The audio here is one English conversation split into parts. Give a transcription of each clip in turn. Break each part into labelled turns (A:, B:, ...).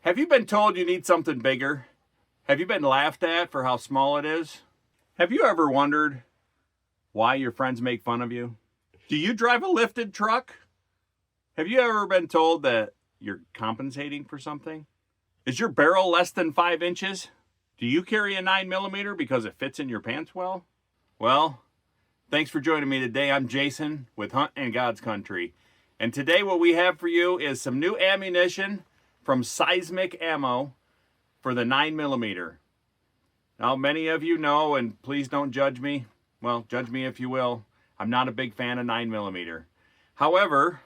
A: Have you been told you need something bigger? Have you been laughed at for how small it is? Have you ever wondered why your friends make fun of you? Do you drive a lifted truck? Have you ever been told that you're compensating for something? Is your barrel less than 5 inches? Do you carry a 9mm because it fits in your pants well? Well, thanks for joining me today. I'm Jason with Hunt in God's Country. And today what we have for you is some new ammunition from Seismic Ammo for the 9mm. Now, many of you know, and please don't judge me. Well, judge me if you will. I'm not a big fan of 9mm. However,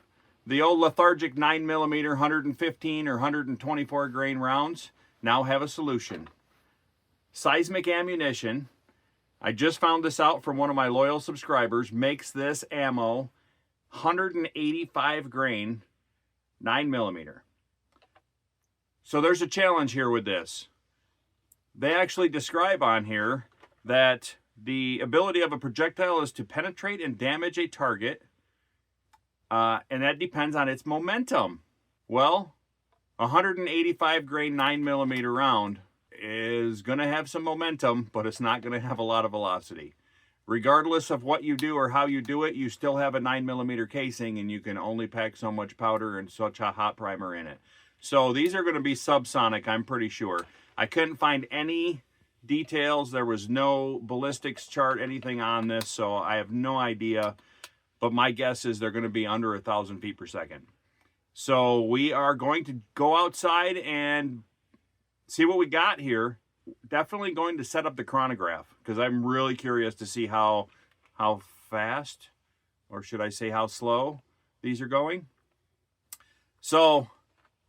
A: the old lethargic 9mm 115 or 124 grain rounds now have a solution. Seismic Ammunition, I just found this out from one of my loyal subscribers, makes this ammo 185 grain 9mm. So there's a challenge here with this. They actually describe on here that the ability of a projectile is to penetrate and damage a target, and that depends on its momentum. Well, a 185 grain 9mm round is going to have some momentum, but it's not going to have a lot of velocity. Regardless of what you do or how you do it, you still have a 9mm casing, and you can only pack so much powder and such a hot primer in it. So these are going to be subsonic, I'm pretty sure. I couldn't find any details. There was no ballistics chart, anything on this, so I have no idea. But my guess is they're going to be under 1,000 feet per second. So we are going to go outside and see what we got here. Definitely going to set up the chronograph because I'm really curious to see how fast, or should I say how slow, these are going. So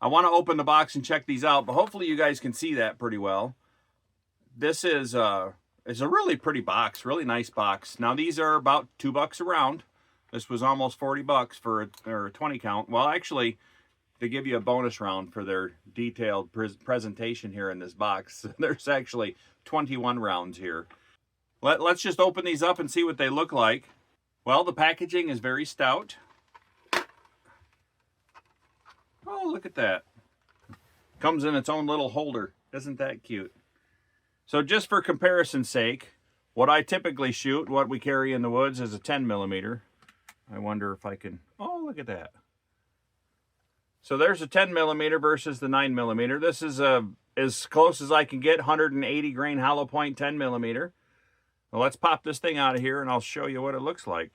A: I want to open the box and check these out, but hopefully you guys can see that pretty well. This is a really pretty box, really nice box. Now these are about $2 a round. This was almost $40 for a 20 count. Well, actually, they give you a bonus round for their detailed presentation here in this box. There's actually 21 rounds here. Let's just open these up and see what they look like. Well, the packaging is very stout. Oh, look at that. Comes in its own little holder. Isn't that cute? So just for comparison's sake, what I typically shoot, what we carry in the woods, is a 10mm. I wonder if I can... Oh, look at that. So there's a 10mm versus the 9mm. This is as close as I can get, 180 grain hollow point 10mm. Well, let's pop this thing out of here and I'll show you what it looks like.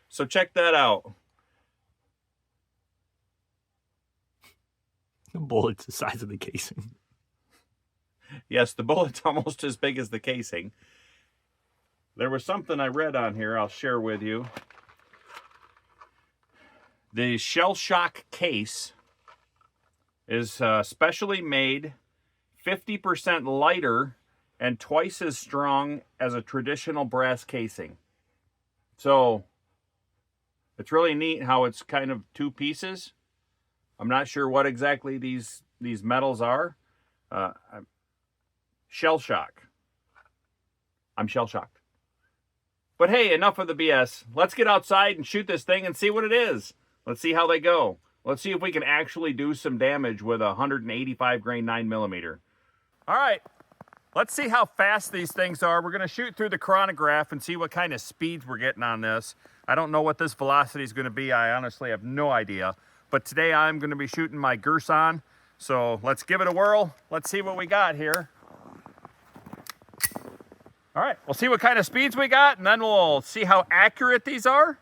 A: So check that out.
B: The bullet's the size of the casing.
A: Yes, the bullet's almost as big as the casing. There was something I read on here I'll share with you. The shell shock case is specially made, 50% lighter, and twice as strong as a traditional brass casing. So it's really neat how it's kind of two pieces. I'm not sure what exactly these metals are. Shell shock. I'm shell shocked. But hey, enough of the BS. Let's get outside and shoot this thing and see what it is. Let's see how they go. Let's see if we can actually do some damage with a 185 grain 9mm. All right, let's see how fast these things are. We're going to shoot through the chronograph and see what kind of speeds we're getting on this. I don't know what this velocity is going to be. I honestly have no idea. But today I'm going to be shooting my Gerson. So let's give it a whirl. Let's see what we got here. All right, we'll see what kind of speeds we got, and then we'll see how accurate these are.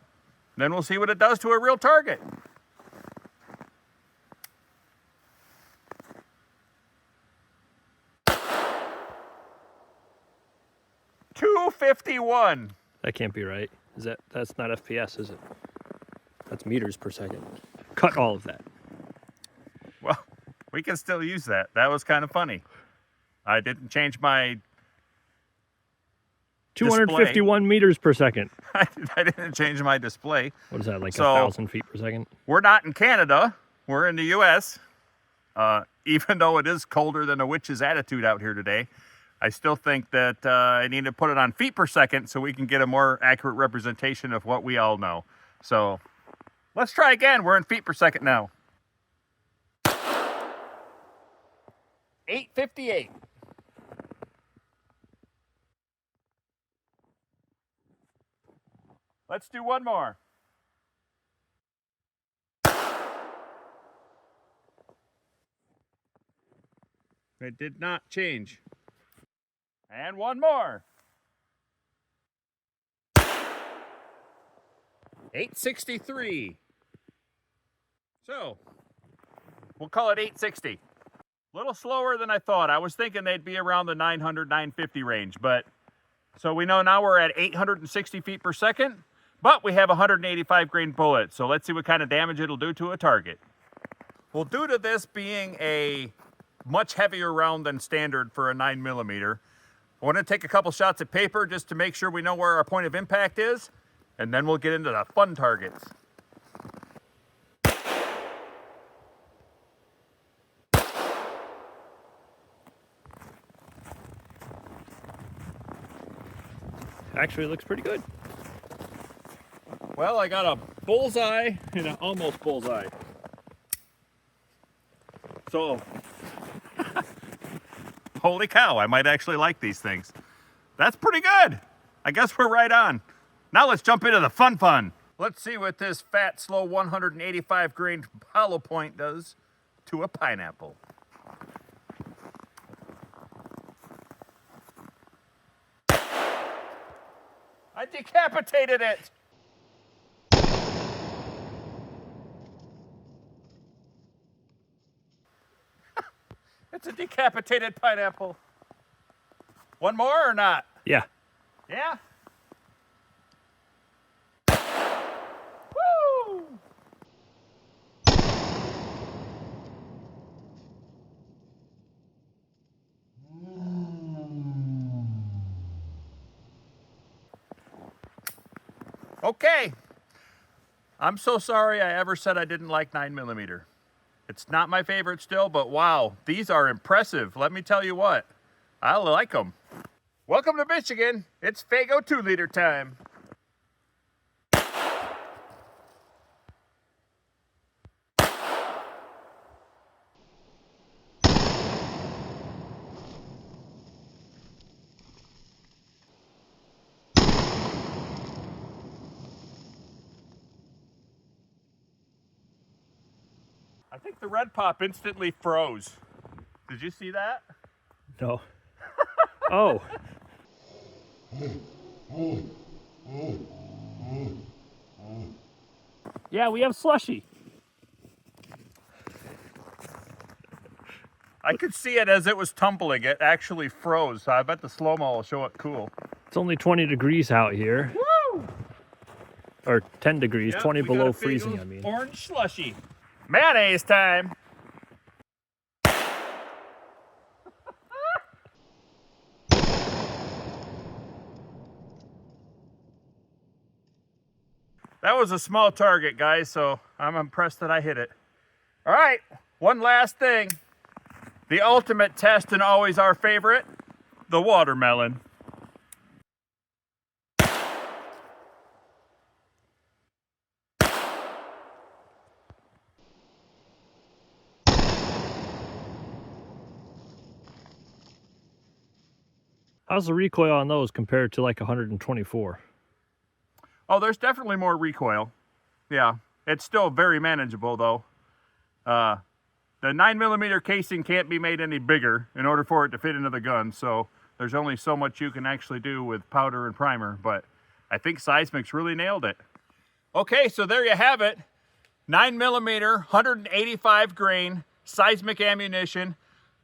A: Then we'll see what it does to a real target. 251.
B: That can't be right. That's not FPS, is it? That's meters per second. Cut all of that.
A: Well, we can still use that. That was kind of funny. I didn't change my
B: 251 meters per second.
A: I didn't change my display.
B: What is that, like
A: So,
B: 1,000 feet per second?
A: We're not in Canada. We're in the U.S. Even though it is colder than a witch's attitude out here today, I still think that I need to put it on feet per second so we can get a more accurate representation of what we all know. So let's try again. We're in feet per second now. 858. Let's do one more. It did not change. And one more. 863. So, we'll call it 860. A little slower than I thought. I was thinking they'd be around the 900, 950 range, but so we know now we're at 860 feet per second, but we have a 185 grain bullet. So let's see what kind of damage it'll do to a target. Well, due to this being a much heavier round than standard for a 9mm, I want to take a couple shots of paper just to make sure we know where our point of impact is, and then we'll get into the fun targets.
B: Actually, it looks pretty good.
A: Well, I got a bullseye and an almost bullseye. So, holy cow, I might actually like these things. That's pretty good. I guess we're right on. Now let's jump into the fun. Let's see what this fat, slow 185 grain hollow point does to a pineapple. I decapitated it. It's a decapitated pineapple. One more or not?
B: Yeah.
A: Yeah? Woo! Okay. I'm so sorry I ever said I didn't like 9mm. It's not my favorite still, but wow, these are impressive. Let me tell you what, I like them. Welcome to Michigan. It's Fago 2-liter time. I think the red pop instantly froze. Did you see that?
B: No. Oh. Yeah, we have slushy.
A: I could see it as it was tumbling. It actually froze. So I bet the slow-mo will show it cool.
B: It's only 20 degrees out here.
A: Woo!
B: Or 10 degrees,
A: Yep,
B: 20
A: we got
B: below
A: a big
B: freezing,
A: old
B: I mean.
A: Orange slushy. Mayonnaise time. That was a small target, guys, so I'm impressed that I hit it. All right, one last thing. The ultimate test and always our favorite, the watermelon.
B: How's the recoil on those compared to like 124?
A: Oh, there's definitely more recoil. Yeah, it's still very manageable though. The 9mm casing can't be made any bigger in order for it to fit into the gun, so there's only so much you can actually do with powder and primer, but I think Seismic's really nailed it. Okay, so there you have it. 9mm, 185 grain Seismic ammunition.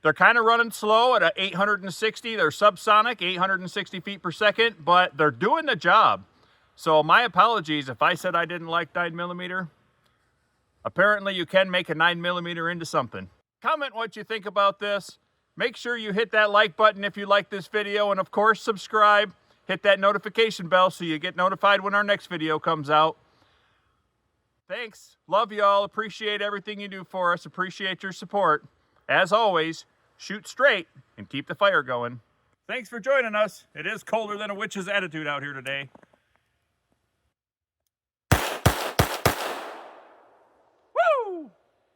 A: They're kind of running slow at a 860. They're subsonic, 860 feet per second, but they're doing the job. So my apologies if I said I didn't like 9mm. Apparently you can make a 9mm into something. Comment what you think about this. Make sure you hit that like button if you like this video, and of course subscribe. Hit that notification bell so you get notified when our next video comes out. Thanks. Love y'all. Appreciate everything you do for us. Appreciate your support. As always, shoot straight and keep the fire going. Thanks for joining us. It is colder than a witch's attitude out here today.